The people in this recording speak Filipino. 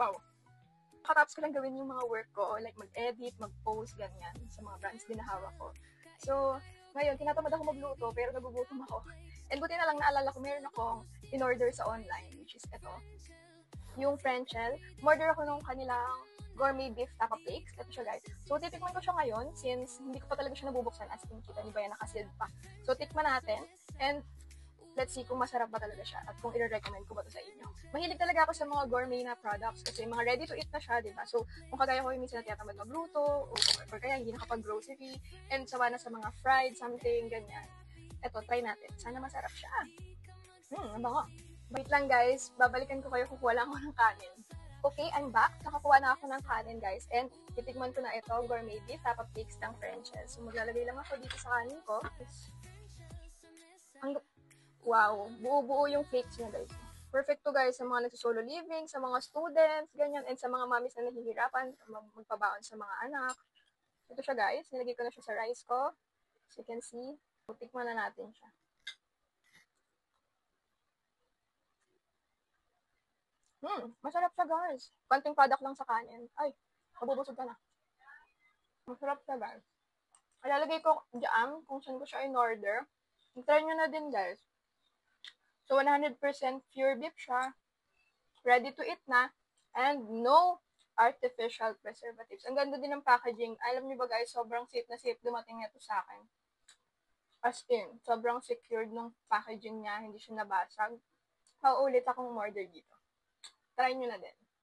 wow. Katapos ko lang gawin yung mga work ko, like mag-edit, mag-post, ganyan, sa mga brands din na hawak ko. So, ngayon, tinatamad ako magluto, pero nagugutom ako. And buti na lang naalala ko, meron akong in-order sa online, which is ito. Yung Frenchel. Order ako nung kanilang gourmet beef tapa flakes. Ito siya, guys. So, titikman ko siya ngayon, since hindi ko pa talaga siya nabubuksan, as in, kita niyo ba yan, nakasealed pa. So, tikman natin, and let's see kung masarap ba talaga siya at kung i-recommend ko ba ito sa inyo. Mahilig talaga ako sa mga gourmet na products kasi mga ready to eat na siya, diba? So, kung kagaya ko yung minsan natiyatamad magluto or kaya hindi nakapag-grocery and sawa na sa mga fried something, ganyan. Eto, try natin. Sana masarap siya. Ang bango. Wait lang, guys. Babalikan ko kayo kung kuha lang ako ng kanin. Okay, I'm back. Nakakuha na ako ng kanin, guys. And titikman ko na ito, gourmet beef, tapa flakes ng French's. So, maglalagay lang ako dito sa kanin ko. Wow, buo-buo yung flakes niya, guys. Perfect to, guys, sa mga nagsosolo living, sa mga students, ganyan, and sa mga mommies na nahihirapan magpabaon sa mga anak. Ito siya, guys. Nilagay ko na siya sa rice ko. As you can see. Tikman na natin siya. Masarap siya, guys. Konting product lang sa kanin. Ay, mabubusog ka na. Masarap siya, guys. Ilalagay ko dyan kung saan ko siya in-order. Try nyo na din, guys. So, 100% pure beef siya. Ready to eat na. And no artificial preservatives. Ang ganda din ng packaging. Alam niyo ba, guys, sobrang safe na safe dumating ito sa akin. As in, sobrang secured ng packaging niya. Hindi siya nabasag. Paulit akong order dito. Try nyo na din.